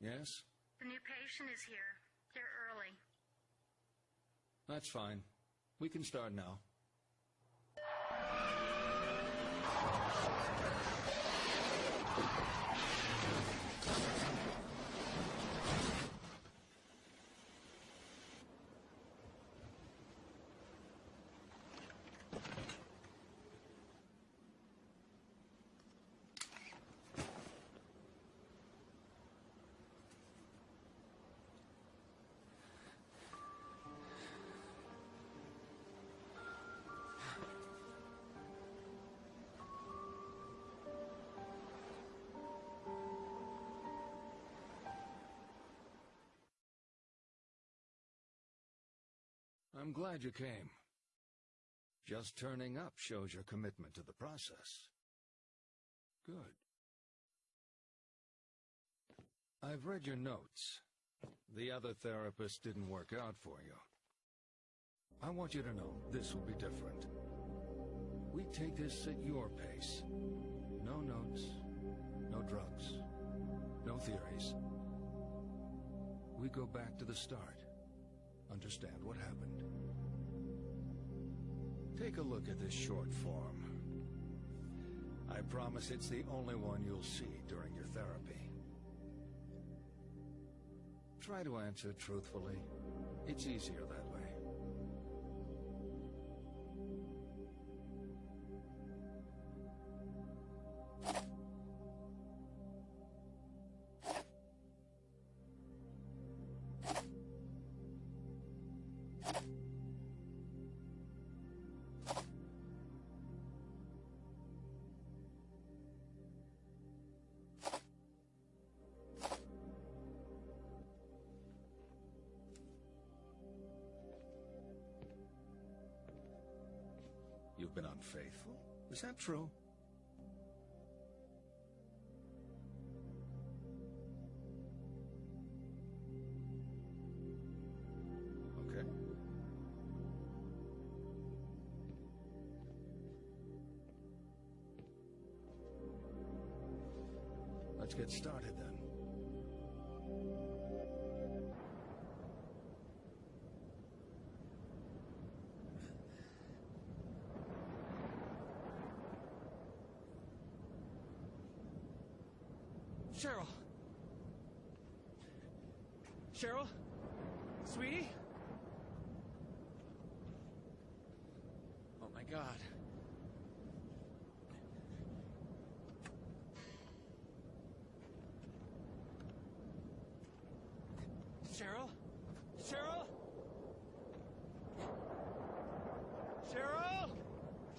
Yes? The new patient is here. They're early. That's fine. We can start now. I'm glad you came. Just turning up shows your commitment to the process. Good. I've read your notes. The other therapist didn't work out for you. I want you to know this will be different. We take this at your pace. No notes, no drugs, no theories. We go back to the start. Understand what happened. Take a look at this short form. I promise it's the only one you'll see during your therapy. Try to answer truthfully. It's easier that way. You've been unfaithful? Is that true? Okay. Let's get started then. Cheryl! Cheryl? Sweetie? Oh my God. Cheryl? Cheryl? Cheryl?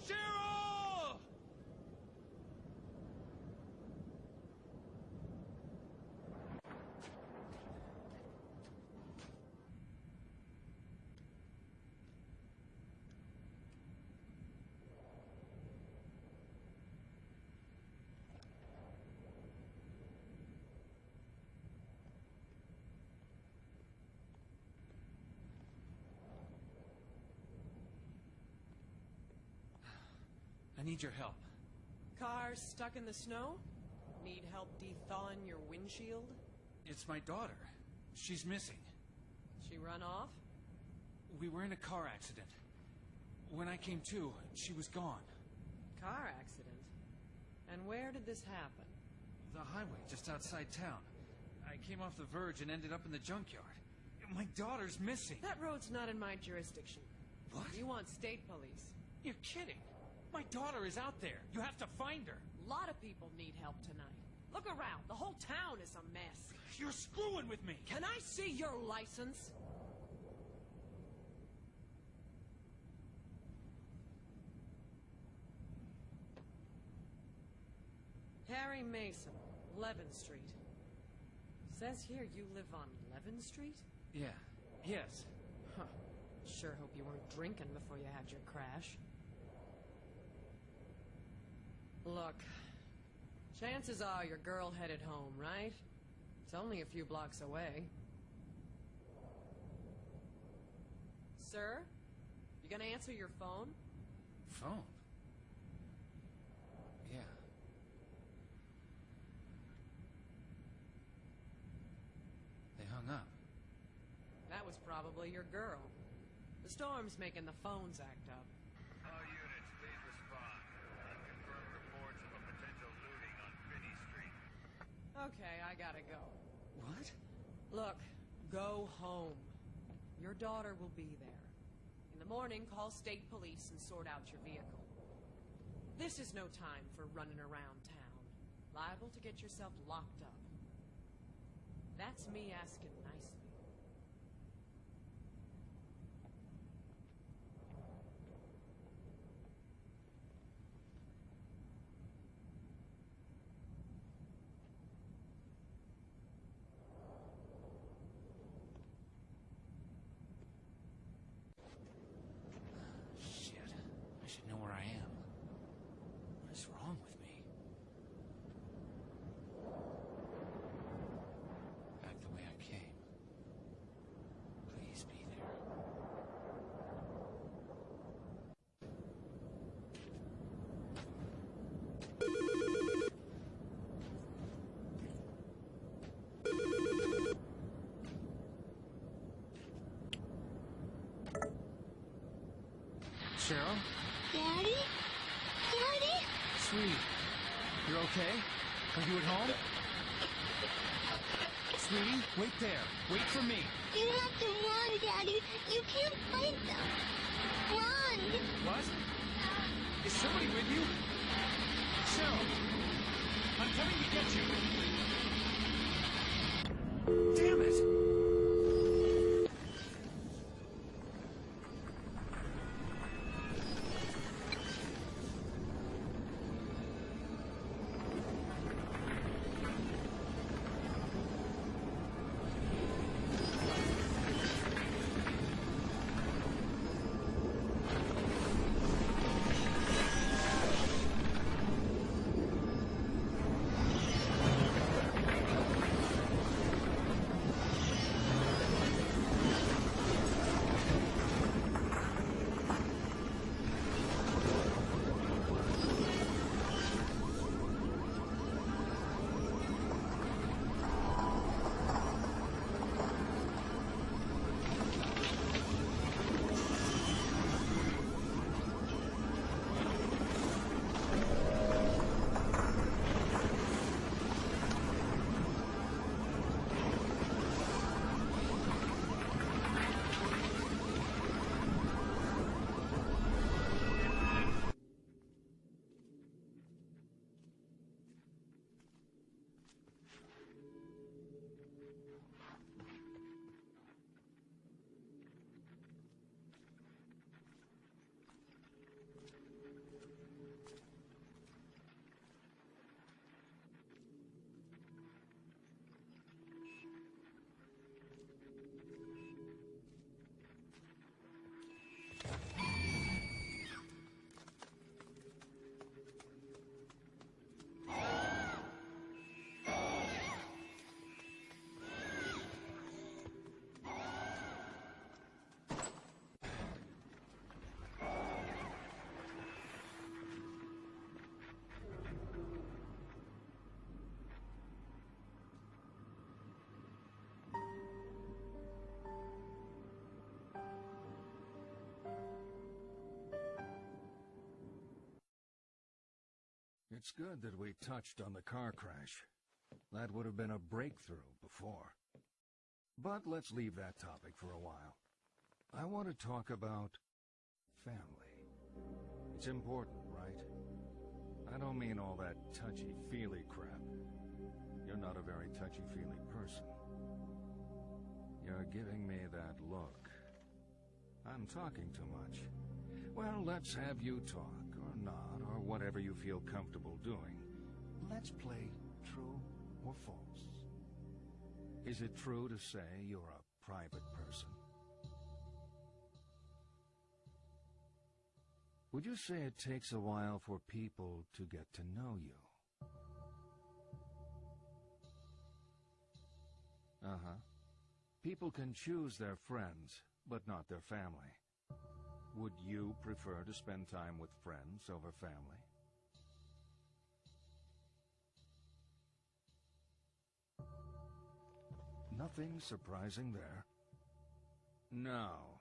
Cheryl! I need your help. Car stuck in the snow? Need help de-thawing your windshield? It's my daughter. She's missing. She run off? We were in a car accident. When I came to, she was gone. Car accident? And where did this happen? The highway just outside town. I came off the verge and ended up in the junkyard. My daughter's missing. That road's not in my jurisdiction. What? You want state police. You're kidding. My daughter is out there. You have to find her. A lot of people need help tonight. Look around. The whole town is a mess. You're screwing with me. Can I see your license? Harry Мэйson, 11th Street. Says here you live on 11th Street? Yeah. Yes. Huh. Sure hope you weren't drinking before you had your crash. Look, chances are your girl headed home, right? It's only a few blocks away. Sir, you gonna answer your phone? Phone? Yeah. probably your girl. The storm's making the phones act up. All units, please respond. Unconfirmed reports of a potential looting on Finney Street. Okay, I gotta go. What? Look, go home. Your daughter will be there. In the morning, call state police and sort out your vehicle. This is no time for running around town. Liable to get yourself locked up. That's me asking nicely. Shit. I should know where I am. What is wrong with me? Back the way I came. Please be there. Cheryl? Daddy? Daddy? Sweetie, you're okay? Are you at home? Sweetie, wait there. Wait for me. You have to run, Daddy. You can't fight them. Run! What? Is somebody with you? Cheryl! I'm coming to get you! Damn it! It's good that we touched on the car crash. That would have been a breakthrough before. But let's leave that topic for a while. I want to talk about family. It's important, right? I don't mean all that touchy-feely crap. You're not a very touchy-feely person. You're giving me that look. I'm talking too much. Well, let's have you talk, or not, or whatever you feel comfortable doing. Let's play true or false. Is it true to say you're a private person? Would you say it takes a while for people to get to know you? Uh-huh. People can choose their friends, but not their family. Would you prefer to spend time with friends over family? Nothing surprising there. Now,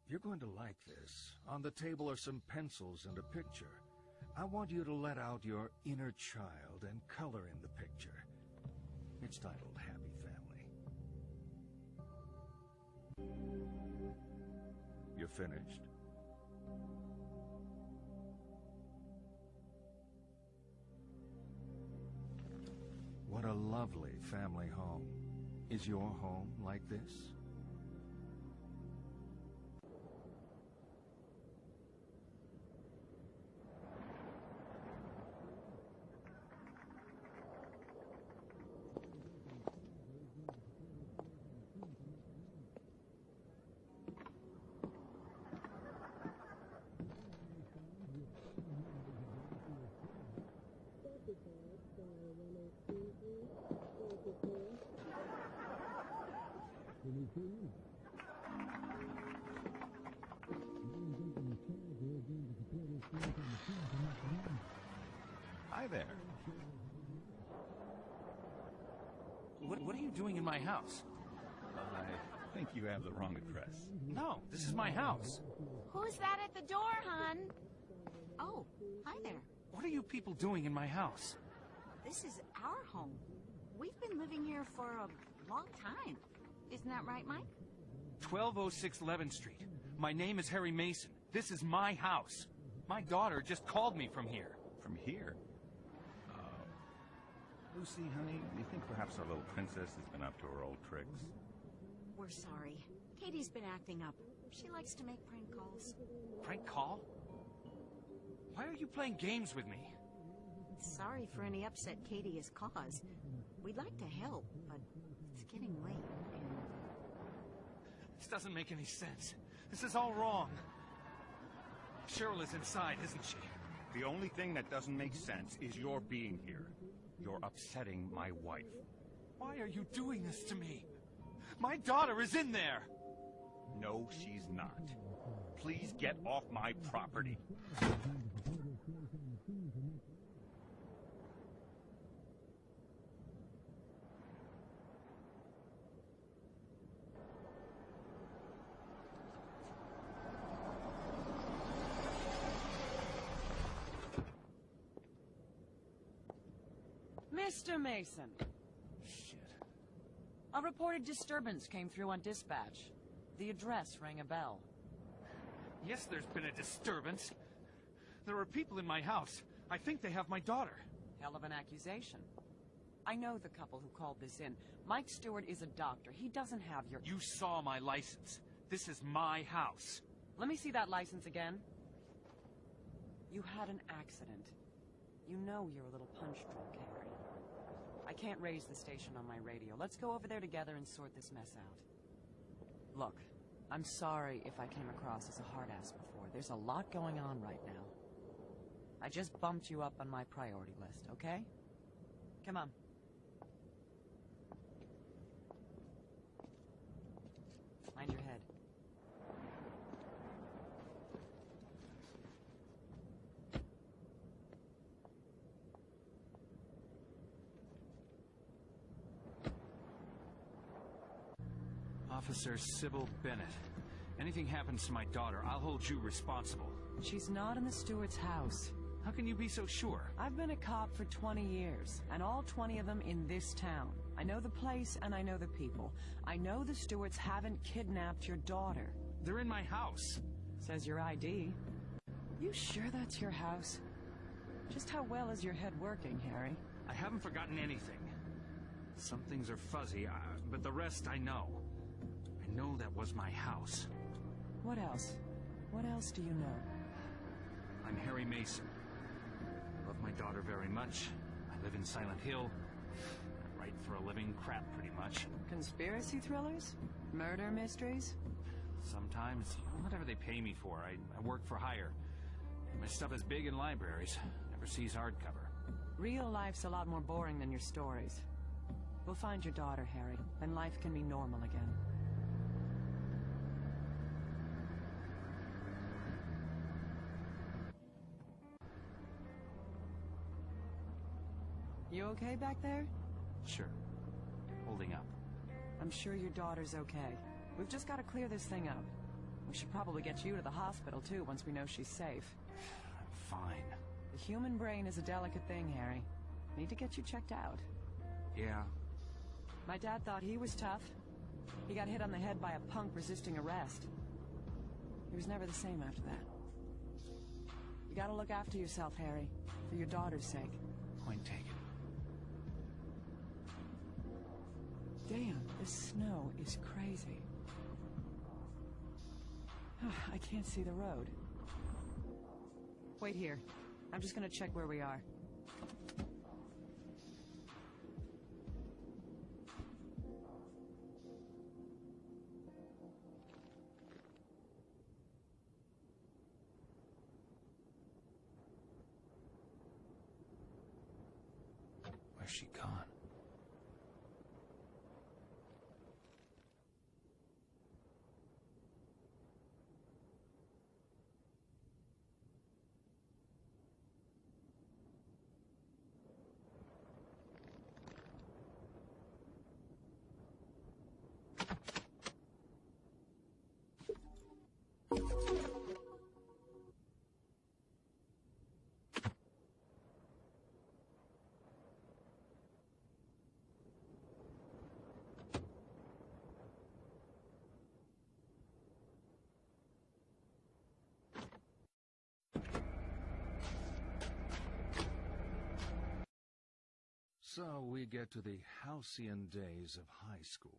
you're going to like this. On the table are some pencils and a picture. I want you to let out your inner child and color in the picture. It's titled Happy Family. You're finished. What a lovely family home. Is your home like this? Hi there. What are you doing in my house? I think you have the wrong address. No, this is my house. Who's that at the door, hon? Oh, hi there. What are you people doing in my house? This is our home. We've been living here for a long time. Isn't that right, Mike? 1206 11th Street. My name is Harry Мэйson. This is my house. My daughter just called me from here. From here? Lucy, honey, do you think perhaps our little princess has been up to her old tricks? We're sorry. Katie's been acting up. She likes to make prank calls. Prank call? Why are you playing games with me? Sorry for any upset Katie has caused. We'd like to help, but it's getting late, and... This doesn't make any sense. This is all wrong. Cheryl is inside, isn't she? The only thing that doesn't make sense is your being here. You're upsetting my wife. Why are you doing this to me? My daughter is in there! No, she's not. Please get off my property. Mr. Mason. Shit. A reported disturbance came through on dispatch. The address rang a bell. Yes, there's been a disturbance. There are people in my house. I think they have my daughter. Hell of an accusation. I know the couple who called this in. Mike Stewart is a doctor. He doesn't have your... You saw my license. This is my house. Let me see that license again. You had an accident. You know you're a little punch drunk, Harry. I can't raise the station on my radio. Let's go over there together and sort this mess out. Look, I'm sorry if I came across as a hard-ass before. There's a lot going on right now. I just bumped you up on my priority list, okay? Come on. Mind your head. Officer Sybil Bennett. Anything happens to my daughter, I'll hold you responsible. She's not in the Stewart's house. How can you be so sure? I've been a cop for 20 years, and all 20 of them in this town. I know the place, and I know the people. I know the Stewarts haven't kidnapped your daughter. They're in my house. Says your ID. You sure that's your house? Just how well is your head working, Harry? I haven't forgotten anything. Some things are fuzzy, but the rest I know. I know that was my house. What else? What else do you know? I'm Harry Мэйson. I love my daughter very much. I live in Sylent Hill. I write for a living, crap pretty much. Conspiracy thrillers? Murder mysteries? Sometimes, whatever they pay me for. I work for hire. My stuff is big in libraries. Never sees hardcover. Real life's a lot more boring than your stories. We'll find your daughter, Harry, and life can be normal again. You okay back there? Sure. Holding up. I'm sure your daughter's okay. We've just got to clear this thing up. We should probably get you to the hospital, too, once we know she's safe. I'm fine. The human brain is a delicate thing, Harry. Need to get you checked out. Yeah. My dad thought he was tough. He got hit on the head by a punk resisting arrest. He was never the same after that. You gotta look after yourself, Harry. For your daughter's sake. Point taken. Damn, this snow is crazy. I can't see the road. Wait here. I'm just gonna check where we are. Where's she gone? So we get to the halcyon days of high school.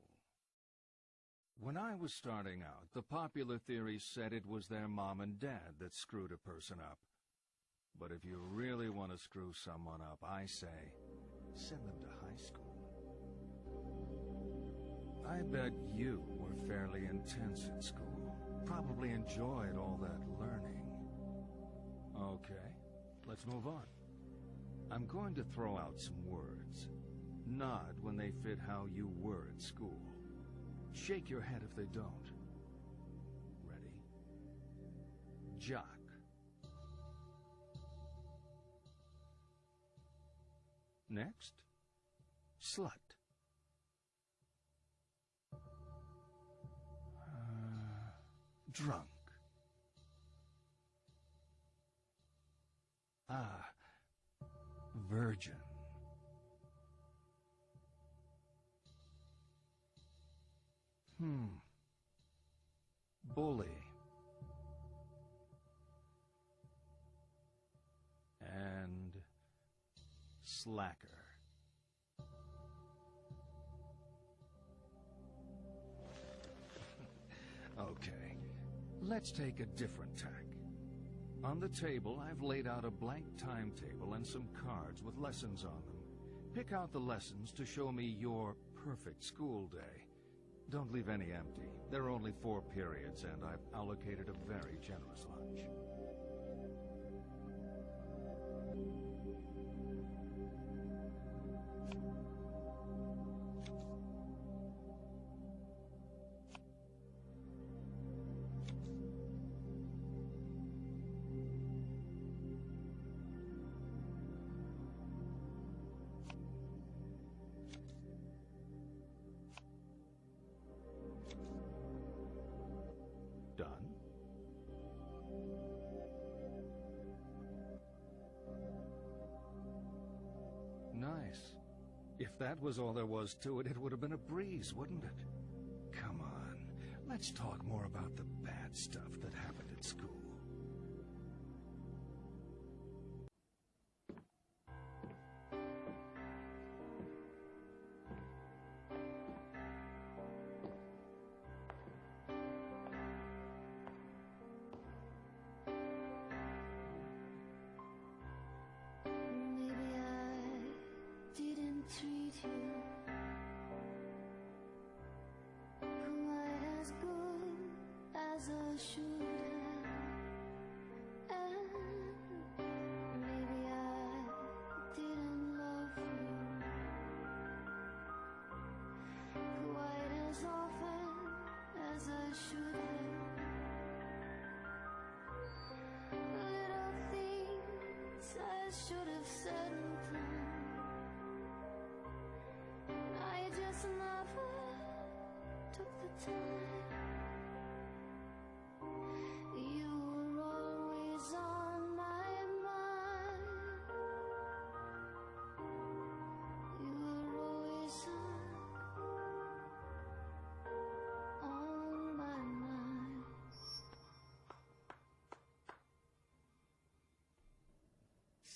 When I was starting out, the popular theory said it was their mom and dad that screwed a person up. But if you really want to screw someone up, I say, send them to high school. I bet you were fairly intense at school. Probably enjoyed all that learning. Okay, let's move on. I'm going to throw out some words. Nod when they fit how you were at school. Shake your head if they don't. Ready? Jock. Next, slut. Drunk. Virgin. Bully. And slacker. Okay, let's take a different tack. On the table, I've laid out a blank timetable and some cards with lessons on them. Pick out the lessons to show me your perfect school day. Don't leave any empty. There are only 4 periods, and I've allocated a very generous lunch. Done? Nice. If that was all there was to it, it would have been a breeze, wouldn't it? Come on, let's talk more about the bad stuff that happened at school. Treat you quite as good as I should have, and maybe I didn't love you quite as often as I should have. Little things I should have said and done, I just never took the time.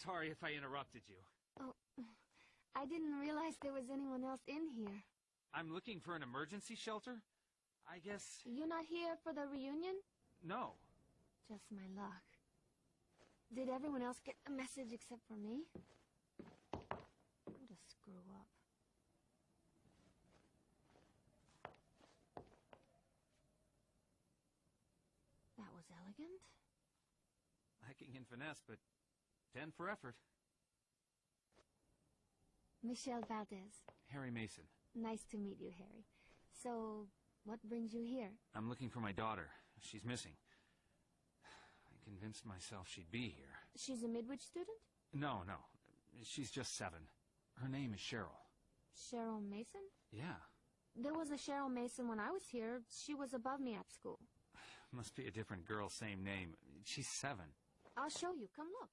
sorry if I interrupted you. Oh, I didn't realize there was anyone else in here. I'm looking for an emergency shelter. I guess... You're not here for the reunion? No. Just my luck. Did everyone else get the message except for me? What a screw up. That was elegant. Lacking in finesse, but 10 for effort. Michelle Valdez. Harry Мэйson. Nice to meet you, Harry. So, what brings you here? I'm looking for my daughter. She's missing. I convinced myself she'd be here. She's a Midwich student? No. She's just 7. Her name is Cheryl. Cheryl Mason? Yeah. There was a Cheryl Mason when I was here. She was above me at school. Must be a different girl, same name. She's 7. I'll show you. Come look.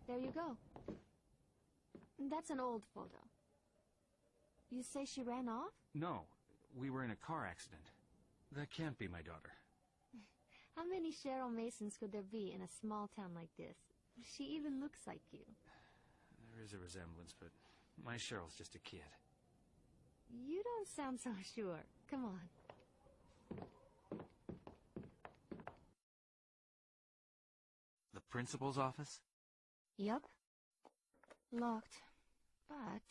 There you go. That's an old photo. You say she ran off? No. We were in a car accident. That can't be my daughter. How many Cheryl Masons could there be in a small town like this? She even looks like you. There is a resemblance, but my Cheryl's just a kid. You don't sound so sure. Come on. The principal's office? Yup. Locked. But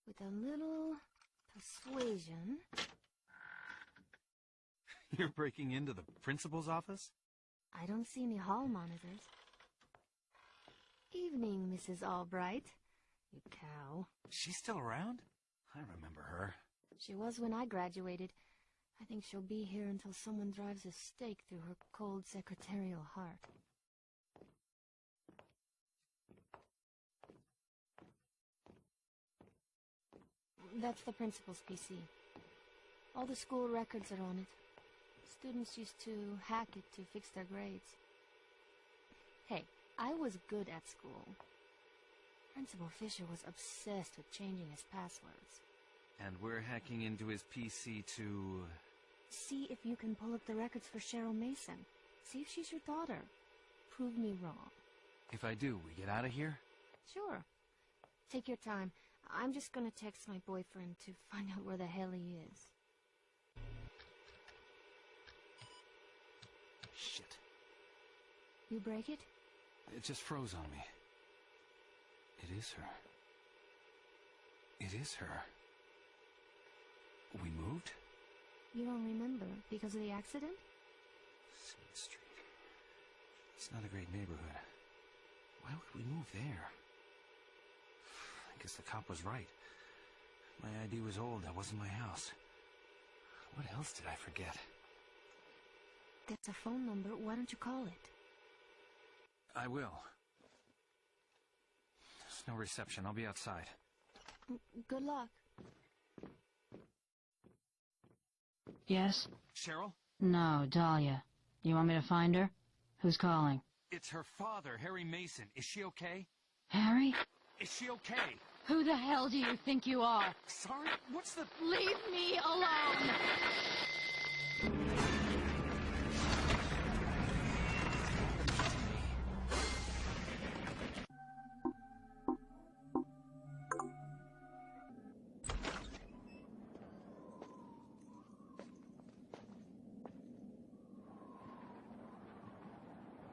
with a little persuasion... You're breaking into the principal's office? I don't see any hall monitors. Evening, Mrs. Albright. You cow. She's still around? I remember her. She was when I graduated. I think she'll be here until someone drives a stake through her cold secretarial heart. That's the principal's PC. All the school records are on it. Students used to hack it to fix their grades. Hey, I was good at school. Principal Fisher was obsessed with changing his passwords. And we're hacking into his PC to... See if you can pull up the records for Cheryl Mason. See if she's your daughter. Prove me wrong. If I do, we get out of here? Sure. Take your time. I'm just gonna text my boyfriend to find out where the hell he is. Shit. You break it? It just froze on me. It is her. It is her. We moved? You don't remember because of the accident? Smith Street. It's not a great neighborhood. Why would we move there? I guess the cop was right. My ID was old. That wasn't my house. What else did I forget? That's a phone number. Why don't you call it? I will. There's no reception. I'll be outside. Good luck. Yes? Cheryl? No, Dahlia. You want me to find her? Who's calling? It's her father, Harry Мэйson. Is she okay? Harry? Is she okay? Who the hell do you think you are? Sorry? What's the... Leave me alone!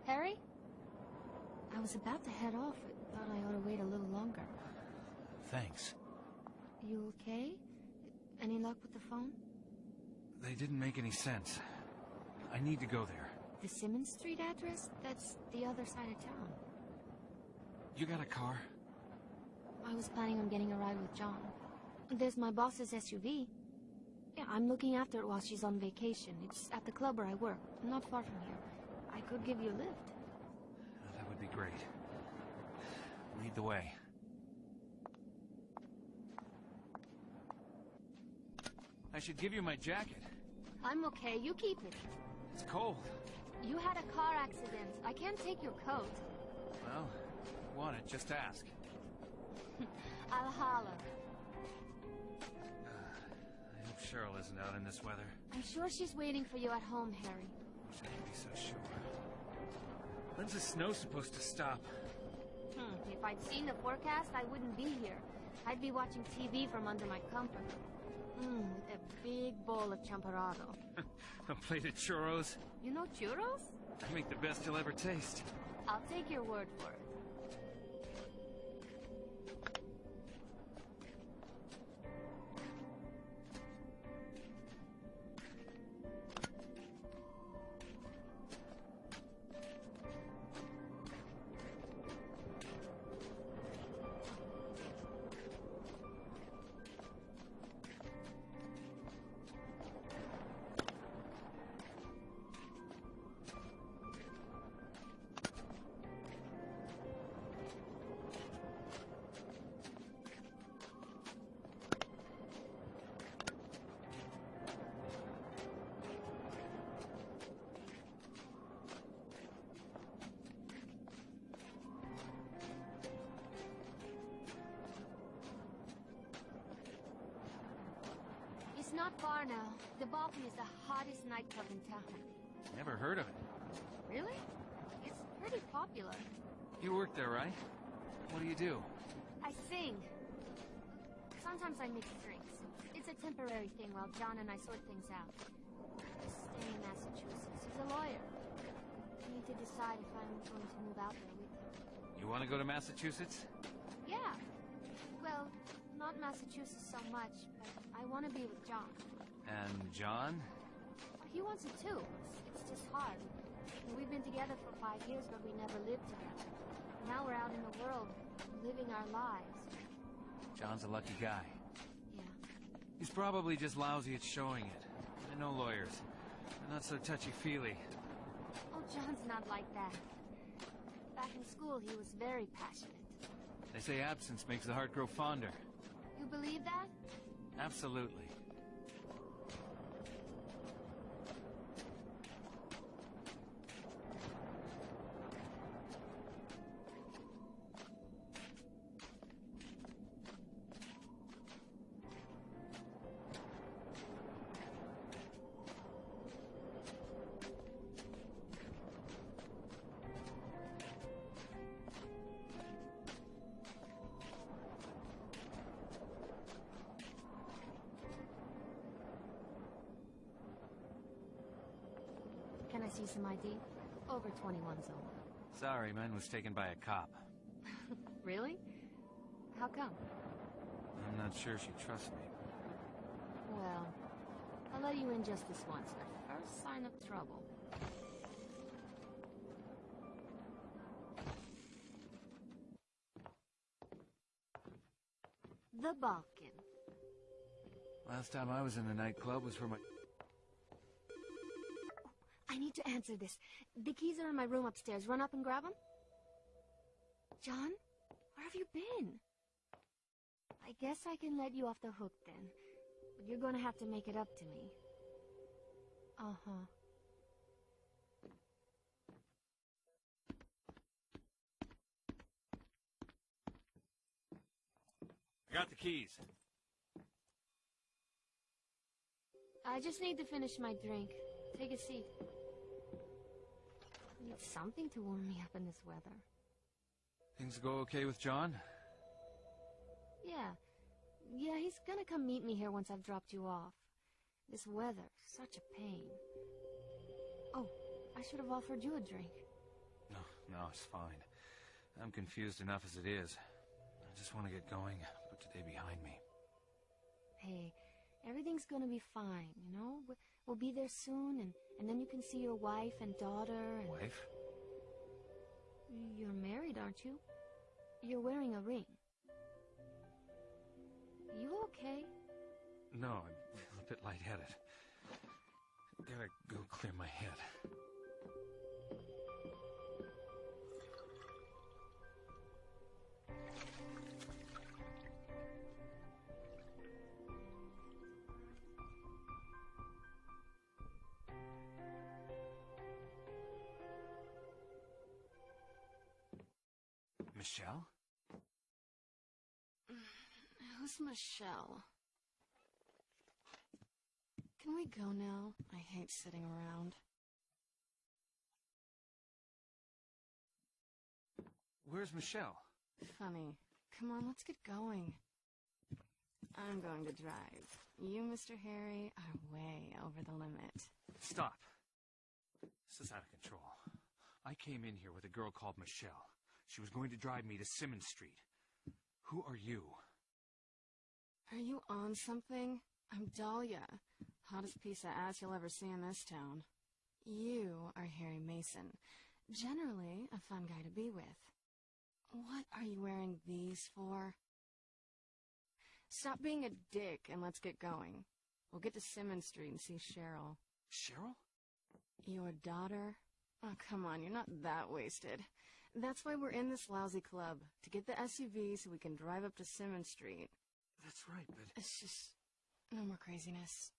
Harry? I was about to head off. I thought I ought to wait a little longer. Thanks. You okay? Any luck with the phone? They didn't make any sense. I need to go there. The Simmons Street address? That's the other side of town. You got a car? I was planning on getting a ride with John. There's my boss's SUV. Yeah, I'm looking after it while she's on vacation. It's at the club where I work, not far from here. I could give you a lift. That would be great. Lead the way. I should give you my jacket. I'm okay. You keep it. It's cold. You had a car accident. I can't take your coat. Well, if you want it, just ask. I'll holler. I hope Cheryl isn't out in this weather. I'm sure she's waiting for you at home, Harry. Wish I could be so sure. When's the snow supposed to stop? If I'd seen the forecast, I wouldn't be here. I'd be watching TV from under my comforter. With a big bowl of champorado. A plate of churros? You know churros? I make the best you'll ever taste. I'll take your word for it. It's not far now. The Balkan is the hottest nightclub in town. Never heard of it. Really? It's pretty popular. You work there, right? What do you do? I sing. Sometimes I mix drinks. It's a temporary thing while John and I sort things out. He's staying in Massachusetts. He's a lawyer. I need to decide if I'm going to move out there with him. You want to go to Massachusetts? Yeah. Well, not Massachusetts so much, but I want to be with John. And John? He wants it too. It's just hard. We've been together for 5 years, but we never lived together. Now we're out in the world, living our lives. John's a lucky guy. Yeah. He's probably just lousy at showing it. I know lawyers. They're not so touchy-feely. Oh, John's not like that. Back in school, he was very passionate. They say absence makes the heart grow fonder. You believe that? Absolutely. Can I see some ID? Over 21's old. Sorry, mine was taken by a cop. Really? How come? I'm not sure she trusts me. Well, I'll let you in just this once. The first sign of trouble. The Balkan. Last time I was in a nightclub was for my... I need to answer this. The keys are in my room upstairs. Run up and grab them? John? Where have you been? I guess I can let you off the hook then. But you're gonna have to make it up to me. Uh-huh. I got the keys. I just need to finish my drink. Take a seat. Need something to warm me up in this weather. Things go okay with John? Yeah. Yeah, he's gonna come meet me here once I've dropped you off. This weather, such a pain. Oh, I should have offered you a drink. No, it's fine. I'm confused enough as it is. I just want to get going, put today behind me. Hey, everything's gonna be fine, you know? We'll be there soon, and then you can see your wife and daughter and... Wife? You're married, aren't you? You're wearing a ring. You okay? No, I'm a bit lightheaded. Gotta go clear my head. Michelle? Who's Michelle? we go now? I hate sitting around. Where's Michelle? Funny. Come on, let's get going. I'm going to drive. You, Mr. Harry, are way over the limit. Stop. This is out of control. I came in here with a girl called Michelle. She was going to drive me to Simmons Street. Who are you? Are you on something? I'm Dahlia. Hottest piece of ass you'll ever see in this town. You are Harry Мэйson. Generally, a fun guy to be with. What are you wearing these for? Stop being a dick and let's get going. We'll get to Simmons Street and see Cheryl. Cheryl? Your daughter? Oh, come on, you're not that wasted. That's why we're in this lousy club, to get the SUV so we can drive up to Simmons Street. That's right, but... It's just... no more craziness.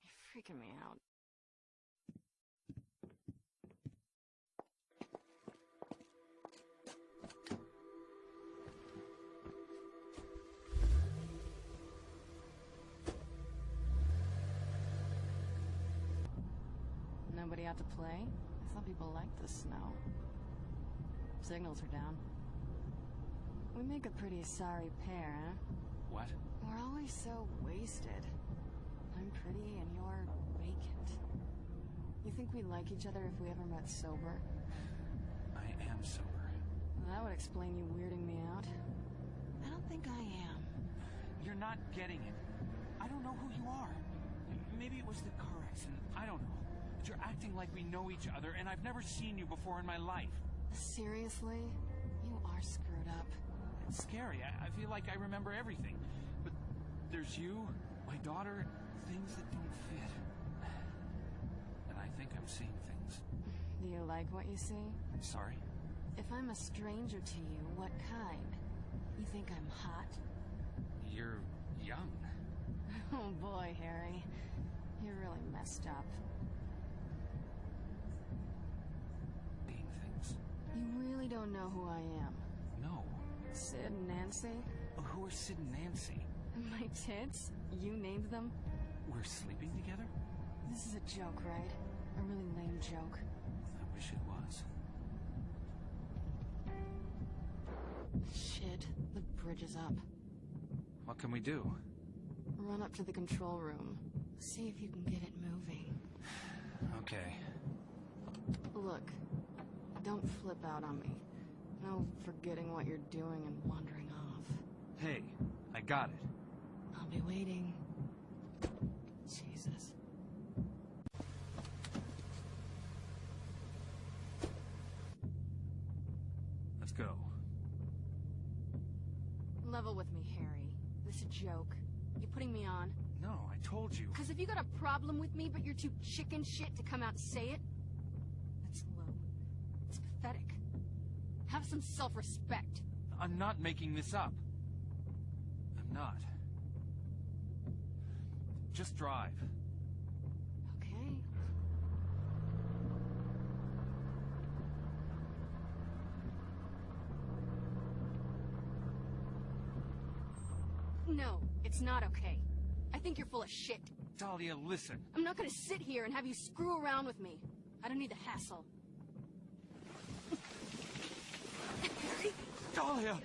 You're freaking me out. Nobody out to play? I thought people liked the snow. Signals are down. We make a pretty sorry pair, huh? What? We're always so wasted. I'm pretty and you're vacant. You think we'd like each other if we ever met sober? I am sober. That would explain you weirding me out. I don't think I am. You're not getting it. I don't know who you are. Maybe it was the car accident. I don't know. But you're acting like we know each other, and I've never seen you before in my life. Seriously? You are screwed up. It's scary. I feel like I remember everything. But there's you, my daughter, things that don't fit. And I think I'm seeing things. Do you like what you see? Sorry? If I'm a stranger to you, what kind? You think I'm hot? You're young. Oh boy, Harry. You're really messed up. Seeing things. You really don't know who I am. No. Sid and Nancy? Who are Sid and Nancy? My tits? You named them? We're sleeping together? This is a joke, right? A really lame joke. I wish it was. Shit, the bridge is up. What can we do? Run up to the control room. See if you can get it moving. Okay. Look, don't flip out on me. No forgetting what you're doing and wandering off. Hey, I got it. I'll be waiting. Jesus. Let's go. Level with me, Harry. This a joke. You putting me on? No, I told you. Because if you got a problem with me, but you're too chicken shit to come out and say it, that's low. It's pathetic. Have some self-respect. I'm not making this up. I'm not. Just drive. Okay. No, it's not okay. I think you're full of shit. Dahlia, listen. I'm not gonna sit here and have you screw around with me. I don't need the hassle. Harry? Dahlia!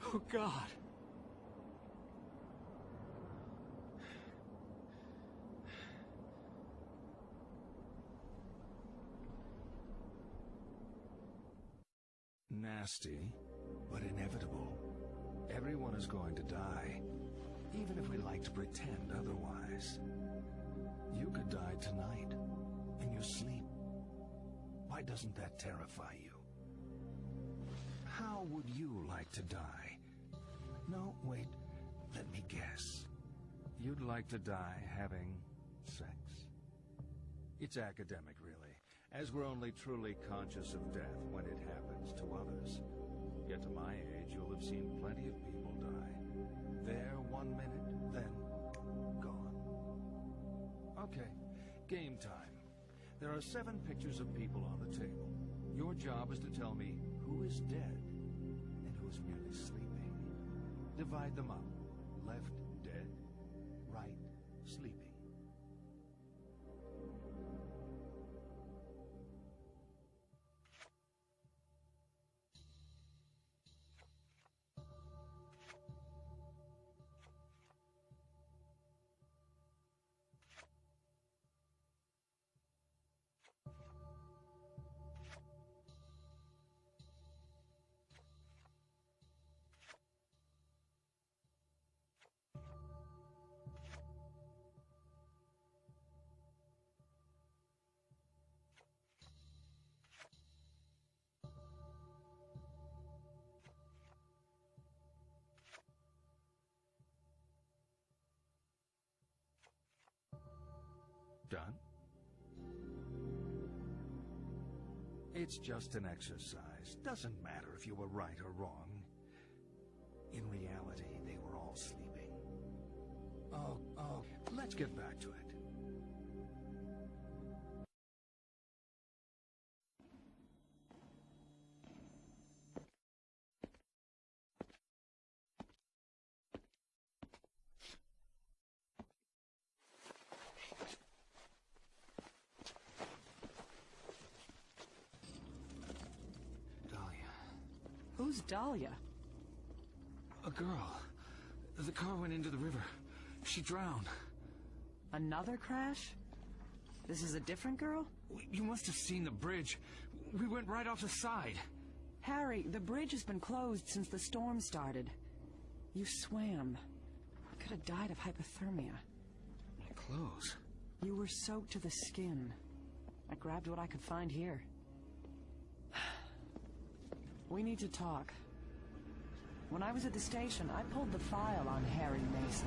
Oh, God. Nasty, but inevitable. Everyone is going to die, even if we like to pretend otherwise. You could die tonight, in your sleep. Why doesn't that terrify you? How would you like to die? No, wait, let me guess. You'd like to die having sex? It's academic, really, as we're only truly conscious of death when it happens to others. Yet to my age, you'll have seen plenty of people die. There 1 minute, then gone. Okay, game time. There are 7 pictures of people on the table. Your job is to tell me who is dead and who is merely sleeping. Divide them up. Left, dead. Right, sleeping. Done? It's just an exercise. Doesn't matter if you were right or wrong. In reality, they were all sleeping. Oh, let's get back to it. Who's Dahlia? A girl. The car went into the river. She drowned. Another crash? This is a different girl? You must have seen the bridge. We went right off the side. Harry, the bridge has been closed since the storm started. You swam. You could have died of hypothermia. My clothes. You were soaked to the skin. I grabbed what I could find here. We need to talk. When I was at the station, I pulled the file on Harry Мэйson.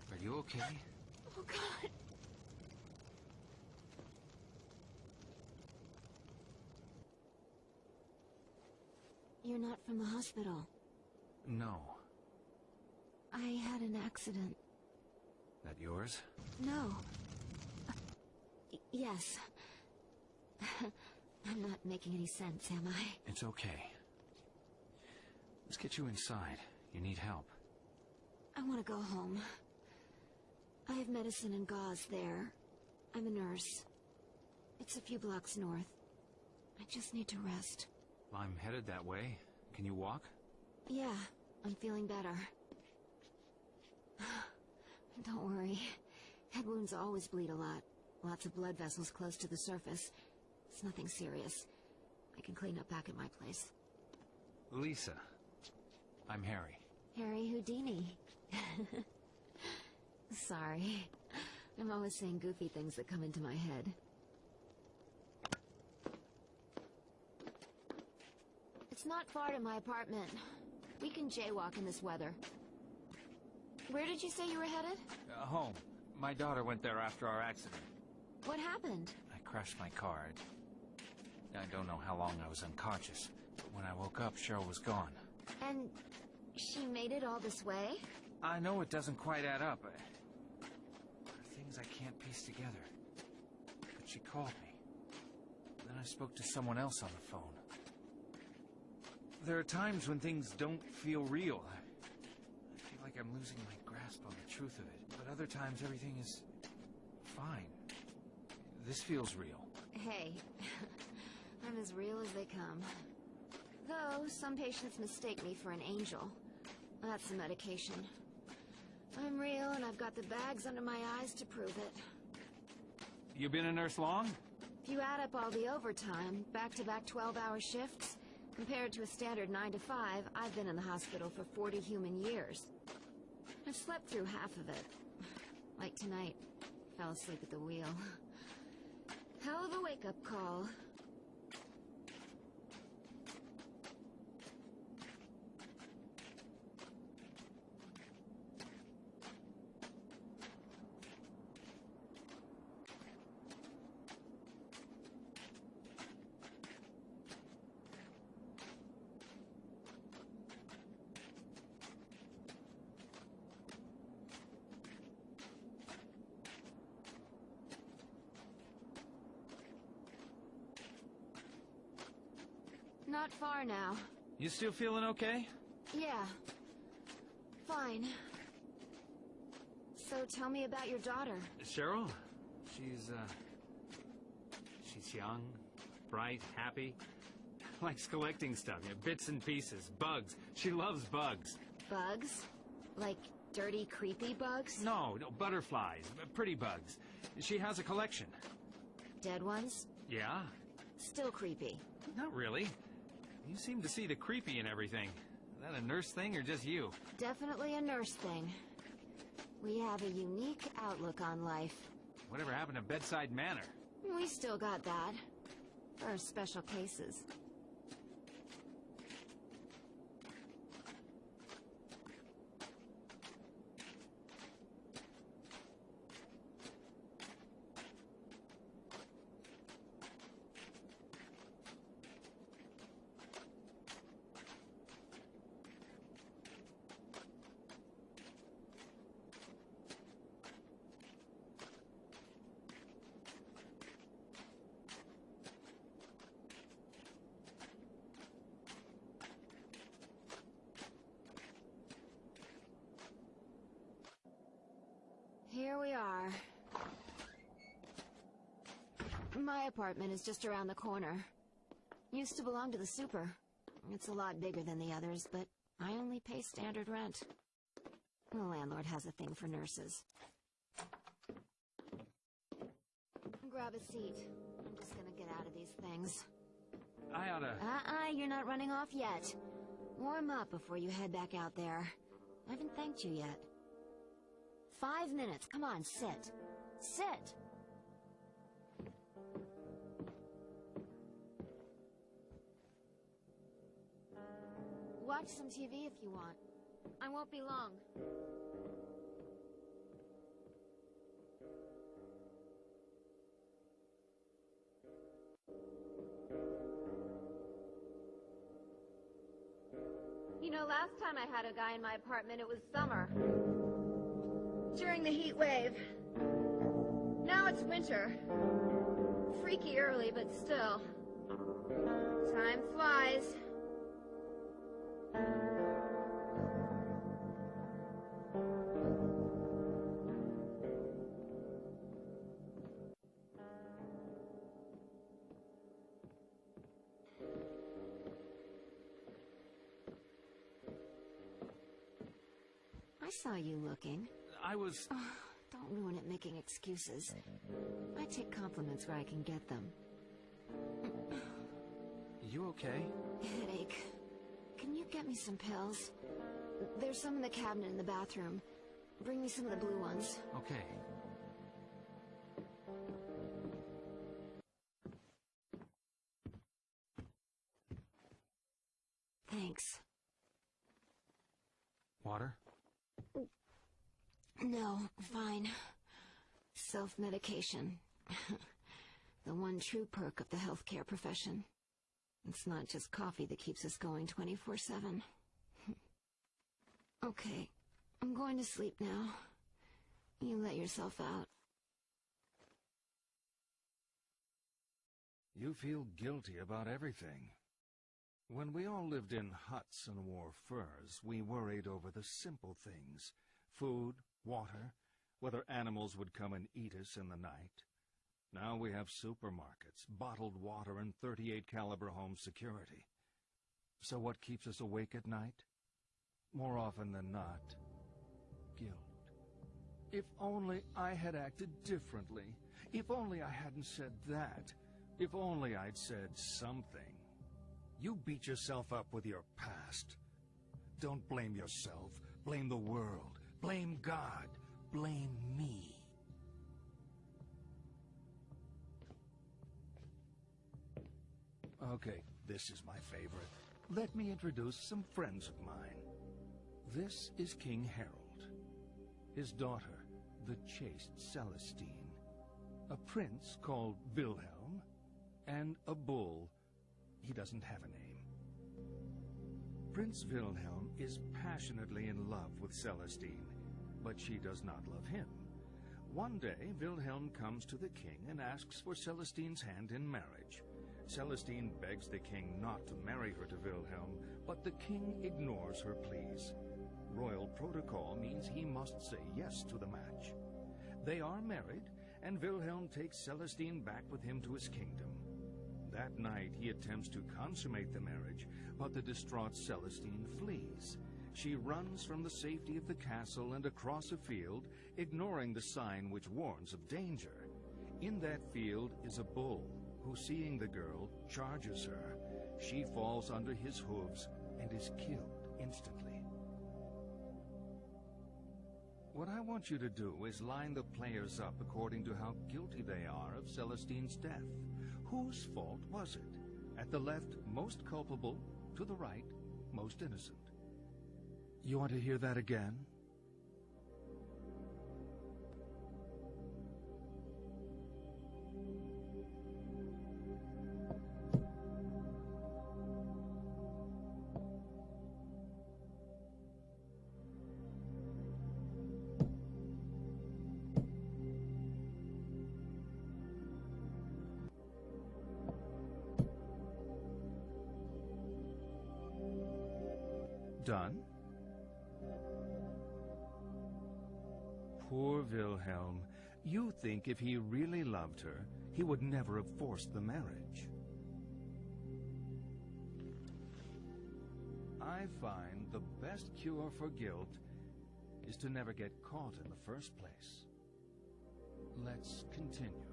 Are you okay? Oh, God. You're not from the hospital. No. I had an accident. That yours? No. Yes. I'm not making any sense, am I? It's okay. Let's get you inside. You need help. I want to go home. I have medicine and gauze there. I'm a nurse. It's a few blocks north. I just need to rest. I'm headed that way. Can you walk? Yeah, I'm feeling better. Don't worry. Head wounds always bleed a lot. Lots of blood vessels close to the surface. It's nothing serious. I can clean up back at my place. Lisa. I'm Harry. Harry Houdini. Sorry. I'm always saying goofy things that come into my head. It's not far to my apartment. We can jaywalk in this weather. Where did you say you were headed? Home. My daughter went there after our accident. What happened? I crashed my car. I don't know how long I was unconscious. But when I woke up, Cheryl was gone. And she made it all this way? I know it doesn't quite add up. There are things I can't piece together. But she called me. Then I spoke to someone else on the phone. There are times when things don't feel real. I feel like I'm losing my grasp on the truth of it. But other times everything is fine. This feels real. Hey, I'm as real as they come. Though, some patients mistake me for an angel. That's the medication. I'm real, and I've got the bags under my eyes to prove it. You been a nurse long? If you add up all the overtime, back-to-back 12-hour shifts, compared to a standard 9 to 5, I've been in the hospital for 40 human years. I've slept through half of it. Like tonight. Fell asleep at the wheel. Hell of a wake-up call. Not far now. You still feeling okay? Yeah. Fine. So tell me about your daughter. Cheryl? She's young, bright, happy. Likes collecting stuff, bits and pieces, bugs. She loves bugs. Bugs? Like dirty, creepy bugs? No, butterflies, pretty bugs. She has a collection. Dead ones? Yeah. Still creepy. Not really. You seem to see the creepy in everything. Is that a nurse thing or just you? Definitely a nurse thing. We have a unique outlook on life. Whatever happened to bedside manner? We still got that. For special cases. Here we are. My apartment is just around the corner. Used to belong to the super. It's a lot bigger than the others, but I only pay standard rent. The landlord has a thing for nurses. Grab a seat. I'm just gonna get out of these things. I oughta... You're not running off yet. Warm up before you head back out there. I haven't thanked you yet. 5 minutes. Come on, sit. Sit! Watch some TV if you want. I won't be long. You know, last time I had a guy in my apartment, it was summer. During the heat wave. Now it's winter. Freaky early, but still. Time flies. I saw you looking. I was... Oh, don't ruin it making excuses. I take compliments where I can get them. You okay? Headache. Can you get me some pills? There's some in the cabinet in the bathroom. Bring me some of the blue ones. Okay. Thanks. Water? No, fine. Self-medication. The one true perk of the healthcare profession. It's not just coffee that keeps us going 24/7. Okay, I'm going to sleep now. You let yourself out. You feel guilty about everything. When we all lived in huts and wore furs, we worried over the simple things. Food, water, whether animals would come and eat us in the night. Now we have supermarkets, bottled water, and 38 caliber home security. So what keeps us awake at night? More often than not, guilt. If only I had acted differently. If only I hadn't said that. If only I'd said something. You beat yourself up with your past. Don't blame yourself. Blame the world. Blame God. Blame me. Okay, this is my favorite. Let me introduce some friends of mine. This is King Harold. His daughter, the chaste Celestine. A prince called Wilhelm. And a bull. He doesn't have a name. Prince Wilhelm is passionately in love with Celestine, but she does not love him. One day, Wilhelm comes to the king and asks for Celestine's hand in marriage. Celestine begs the king not to marry her to Wilhelm, but the king ignores her pleas. Royal protocol means he must say yes to the match. They are married, and Wilhelm takes Celestine back with him to his kingdom. That night, he attempts to consummate the marriage, but the distraught Celestine flees. She runs from the safety of the castle and across a field, ignoring the sign which warns of danger. In that field is a bull, who, seeing the girl, charges her. She falls under his hooves and is killed instantly. What I want you to do is line the players up according to how guilty they are of Celestine's death. Whose fault was it? At the left, most culpable. To the right, most innocent. You want to hear that again? Done? Poor Wilhelm. You think if he really loved her, he would never have forced the marriage. I find the best cure for guilt is to never get caught in the first place. Let's continue.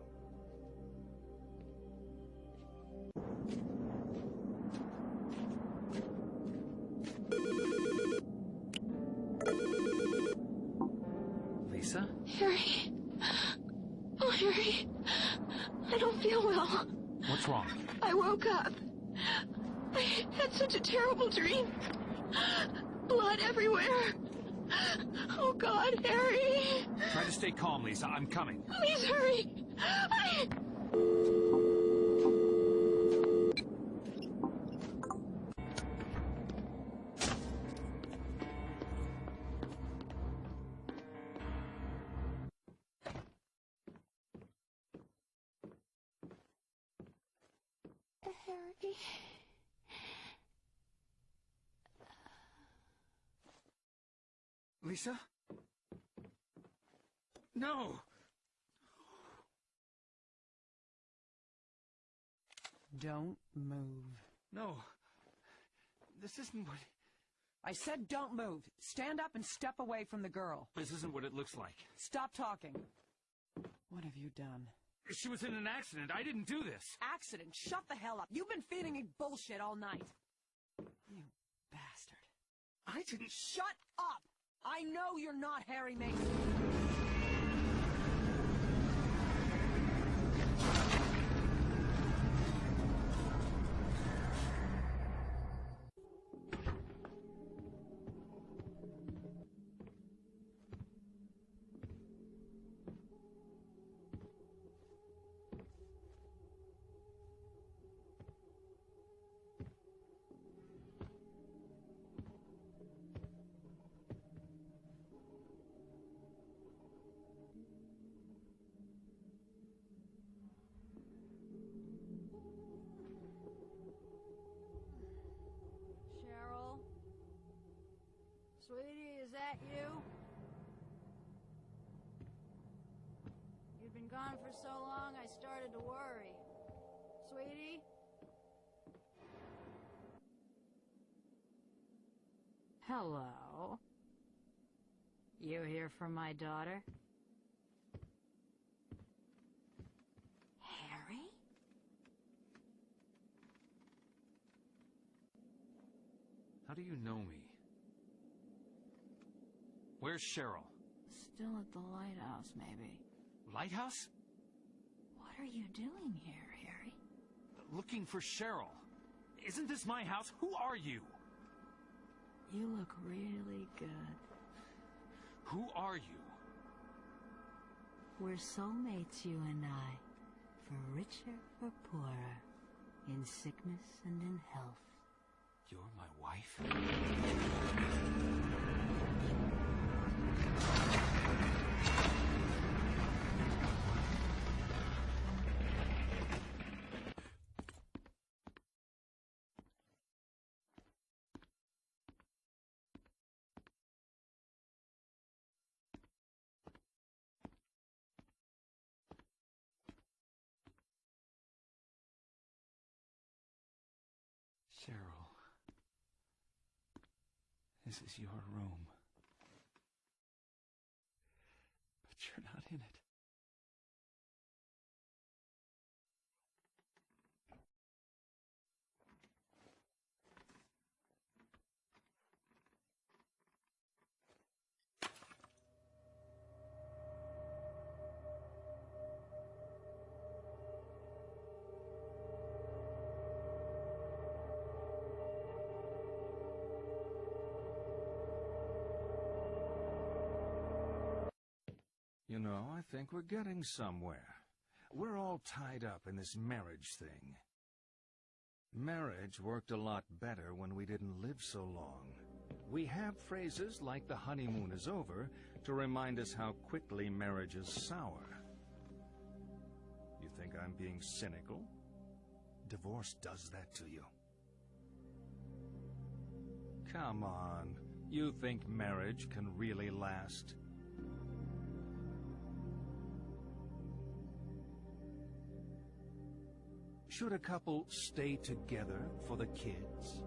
Lisa? Harry. Oh, Harry. I don't feel well. What's wrong? I woke up. I had such a terrible dream. Blood everywhere. Oh, God, Harry. Try to stay calm, Lisa. I'm coming. Please hurry. Harry. Lisa? No! Don't move. No. This isn't what... I said don't move. Stand up and step away from the girl. This isn't what it looks like. Stop talking. What have you done? She was in an accident. I didn't do this. Accident? Shut the hell up. You've been feeding me bullshit all night. You bastard. I didn't... Shut up! I know you're not Harry Mason. Sweetie, is that you? You've been gone for so long, I started to worry. Sweetie? Hello. You here for my daughter? Harry? How do you know me? Where's Cheryl? Still at the lighthouse, maybe. Lighthouse? What are you doing here, Harry? Looking for Cheryl. Isn't this my house? Who are you? You look really good. Who are you? We're soulmates, you and I. For richer or poorer. In sickness and in health. You're my wife? Cheryl, this is your room. But you're not in it. You know, I think we're getting somewhere. We're all tied up in this marriage thing. Marriage worked a lot better when we didn't live so long. We have phrases like the honeymoon is over to remind us how quickly marriage is sour. You think I'm being cynical? Divorce does that to you. Come on. You think marriage can really last? Should a couple stay together for the kids?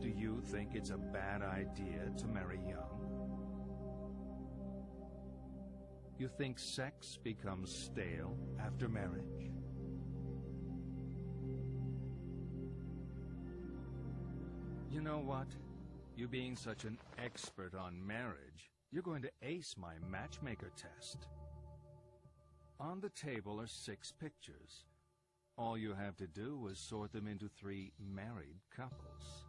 Do you think it's a bad idea to marry young? You think sex becomes stale after marriage? You know what? You being such an expert on marriage, you're going to ace my matchmaker test. On the table are 6 pictures. All you have to do is sort them into 3 married couples.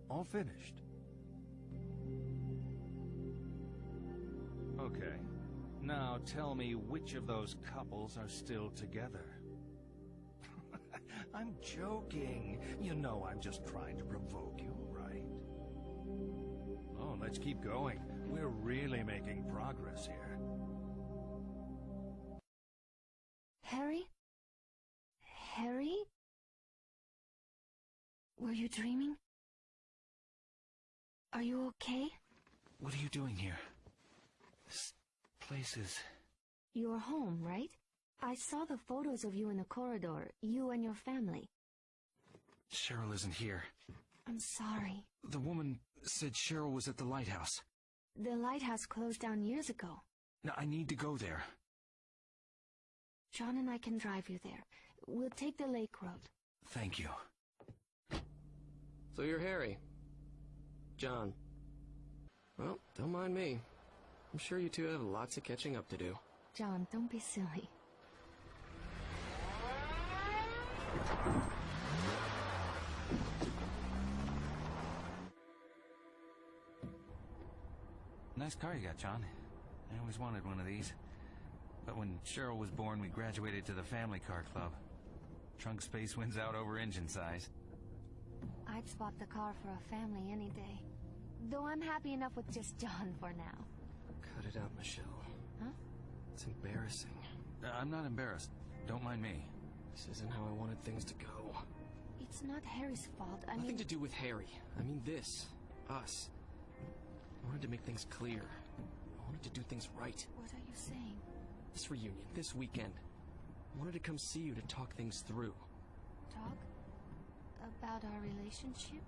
All finished. Okay. Now tell me which of those couples are still together. I'm joking. You know I'm just trying to provoke you, right? Oh, let's keep going. We're really making progress here. Harry? Harry? Were you dreaming? you okay? What are you doing here? This place is... You're home, right? I saw the photos of you in the corridor, you and your family. Cheryl isn't here. I'm sorry. The woman said Cheryl was at the lighthouse. The lighthouse closed down years ago. Now, I need to go there. John and I can drive you there. We'll take the lake road. Thank you. So you're Harry. John. Well, don't mind me. I'm sure you two have lots of catching up to do. John, don't be silly. Nice car you got, John. I always wanted one of these. But when Cheryl was born, we graduated to the family car club. Trunk space wins out over engine size. I'd swap the car for a family any day. Though I'm happy enough with just John for now. Cut it out, Michelle. Huh? It's embarrassing. I'm not embarrassed. Don't mind me. This isn't how I wanted things to go. It's not Harry's fault. Nothing to do with Harry. I mean this. Us. I wanted to make things clear. I wanted to do things right. What are you saying? This reunion, this weekend. I wanted to come see you to talk things through. Talk? About our relationship?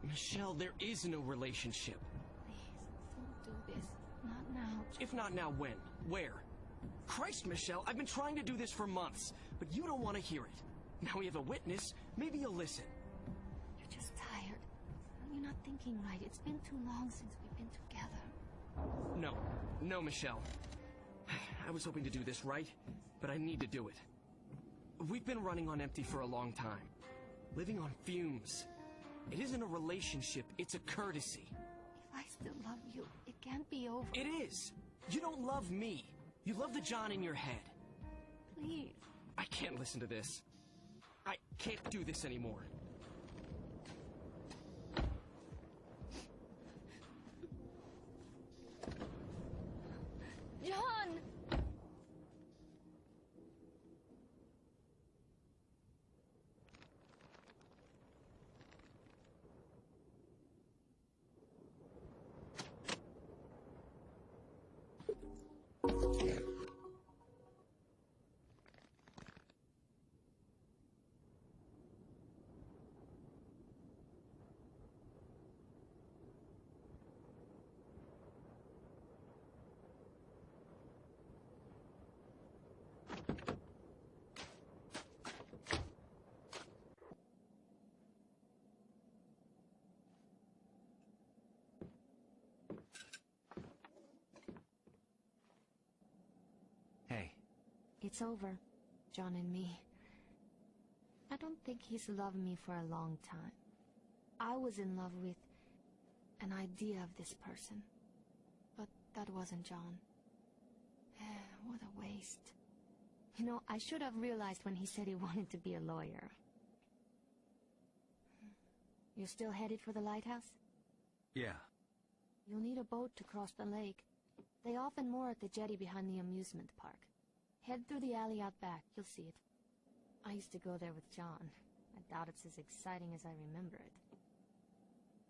Michelle, there is no relationship. Please, don't do this. Not now. If not now, when? Where? Christ, Michelle, I've been trying to do this for months, but you don't want to hear it. Now we have a witness. Maybe you'll listen. You're just tired. You're not thinking right. It's been too long since we've been together. No. No, Michelle. I was hoping to do this right, but I need to do it. We've been running on empty for a long time. Living on fumes. It isn't a relationship, it's a courtesy. If I still love you, it can't be over. It is! You don't love me. You love the John in your head. Please. I can't listen to this. I can't do this anymore. John! Hey. It's over, John and me. I don't think he's loved me for a long time. I was in love with an idea of this person. But that wasn't John. What a waste. You know, I should have realized when he said he wanted to be a lawyer. You're still headed for the lighthouse? Yeah. You'll need a boat to cross the lake. They often moor at the jetty behind the amusement park. Head through the alley out back, you'll see it. I used to go there with John. I doubt it's as exciting as I remember it.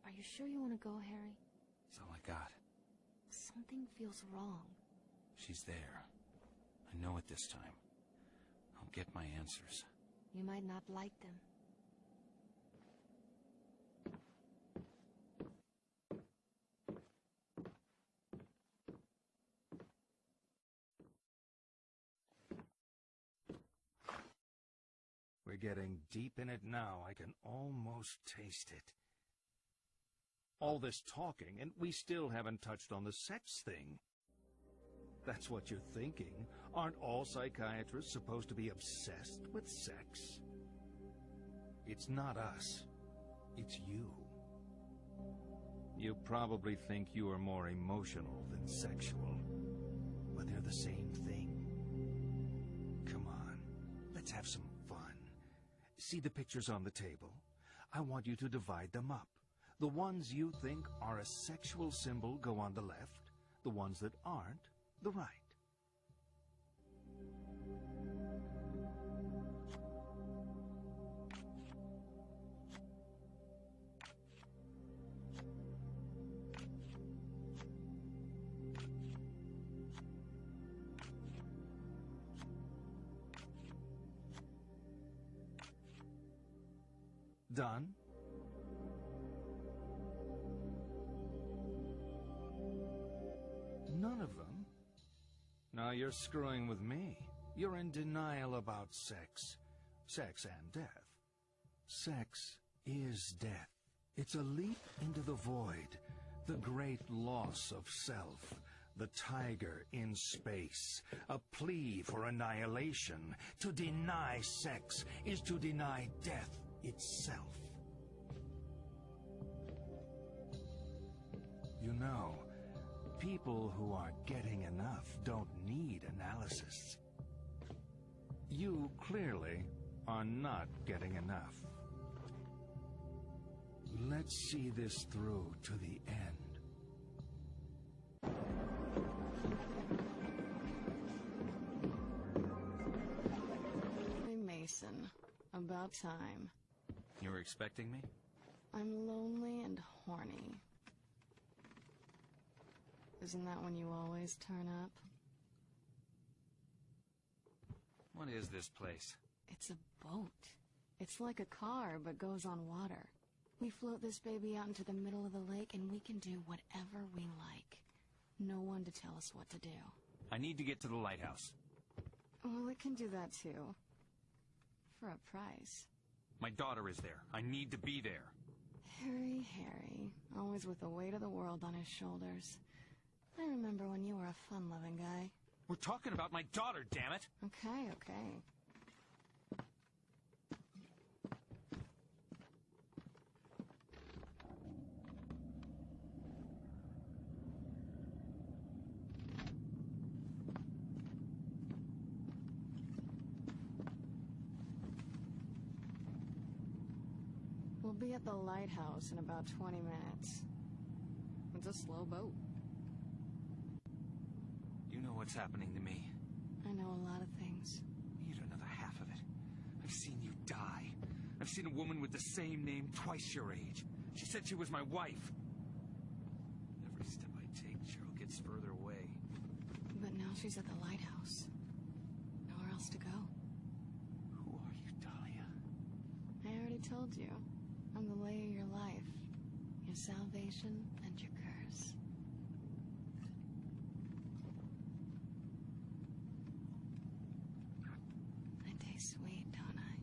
Are you sure you want to go, Harry? That's all I got. Something feels wrong. She's there. I know it this time. I'll get my answers. You might not like them. We're getting deep in it now. I can almost taste it. All this talking, and we still haven't touched on the sex thing. That's what you're thinking. Aren't all psychiatrists supposed to be obsessed with sex? It's not us. It's you. You probably think you are more emotional than sexual, but they're the same thing. Come on, let's have some fun. See the pictures on the table? I want you to divide them up. The ones you think are a sexual symbol go on the left, the ones that aren't, the right. done? None of them? Now you're screwing with me. You're in denial about sex. Sex and death. Sex is death. It's a leap into the void, the great loss of self, the tiger in space, a plea for annihilation. To deny sex is to deny death itself. You know, people who are getting enough don't need analysis. You clearly are not getting enough. Let's see this through to the end. Hey, Mason. About time. You were expecting me? I'm lonely and horny. Isn't that when you always turn up? What is this place? It's a boat. It's like a car, but goes on water. We float this baby out into the middle of the lake, and we can do whatever we like. No one to tell us what to do. I need to get to the lighthouse. Well, it can do that too. For a price. My daughter is there. I need to be there. Harry, always with the weight of the world on his shoulders. I remember when you were a fun-loving guy. We're talking about my daughter, damn it! Okay. We'll be at the lighthouse in about 20 minutes. It's a slow boat. You know what's happening to me. I know a lot of things. You don't know the half of it. I've seen you die. I've seen a woman with the same name twice your age. She said she was my wife. Every step I take, Cheryl gets further away. But now she's at the lighthouse. Nowhere else to go. Who are you, Dahlia? I already told you. I'm the lay of your life. Your salvation and your curse. I taste sweet, don't I?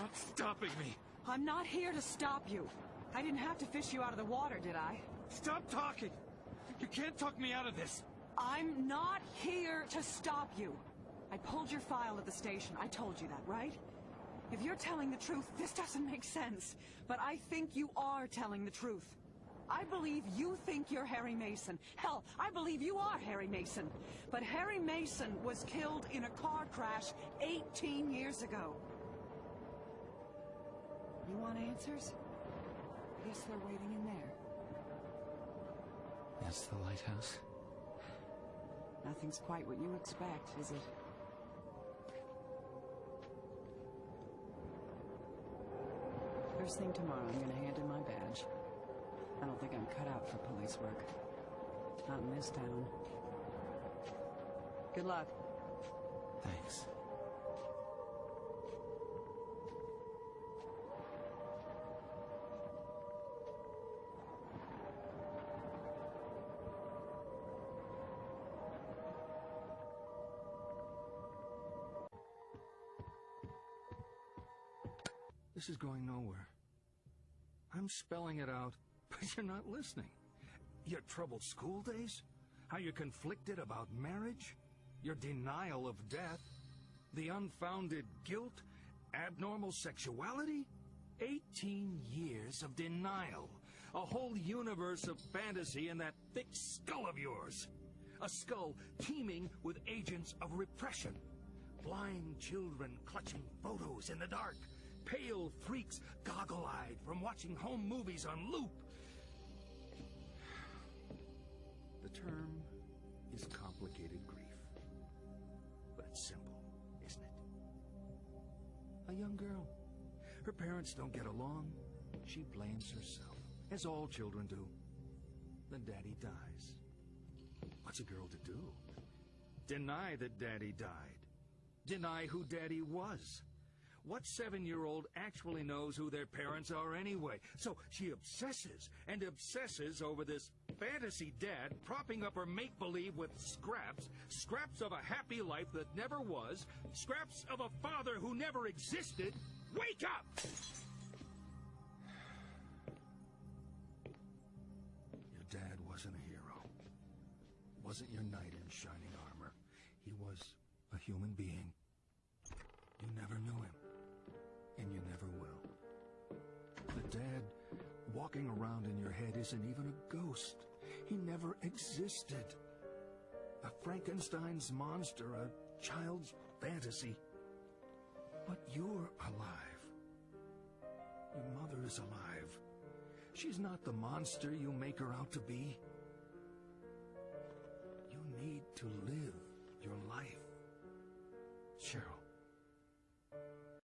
not stopping me. I'm not here to stop you. I didn't have to fish you out of the water, did I? Stop talking! You can't talk me out of this. I'm not here to stop you. I pulled your file at the station. I told you that, right? If you're telling the truth, this doesn't make sense. But I think you are telling the truth. I believe you think you're Harry Мэйson. Hell, I believe you are Harry Мэйson. But Harry Мэйson was killed in a car crash 18 years ago. You want answers? I guess they're waiting in there. That's the lighthouse? Nothing's quite what you expect, is it? First thing tomorrow, I'm gonna hand in my badge. I don't think I'm cut out for police work. Not in this town. Good luck. Thanks. This is going nowhere. I'm spelling it out, but you're not listening. Your troubled school days? How you're conflicted about marriage? Your denial of death? The unfounded guilt? Abnormal sexuality? 18 years of denial. A whole universe of fantasy in that thick skull of yours. A skull teeming with agents of repression. Blind children clutching photos in the dark. Pale freaks goggle-eyed from watching home movies on loop. The term is complicated grief. But it's simple, isn't it? A young girl. Her parents don't get along. She blames herself, as all children do. Then Daddy dies. What's a girl to do? Deny that Daddy died. Deny who Daddy was. What 7-year-old actually knows who their parents are anyway? So she obsesses and obsesses over this fantasy dad propping up her make-believe with scraps of a happy life that never was, scraps of a father who never existed. Wake up! Your dad wasn't a hero. Wasn't your knight in shining armor. He was a human being. You never knew him. And you never will. The dad walking around in your head isn't even a ghost. He never existed. A Frankenstein's monster, a child's fantasy. But you're alive. Your mother is alive. She's not the monster you make her out to be. You need to live your life. Cheryl.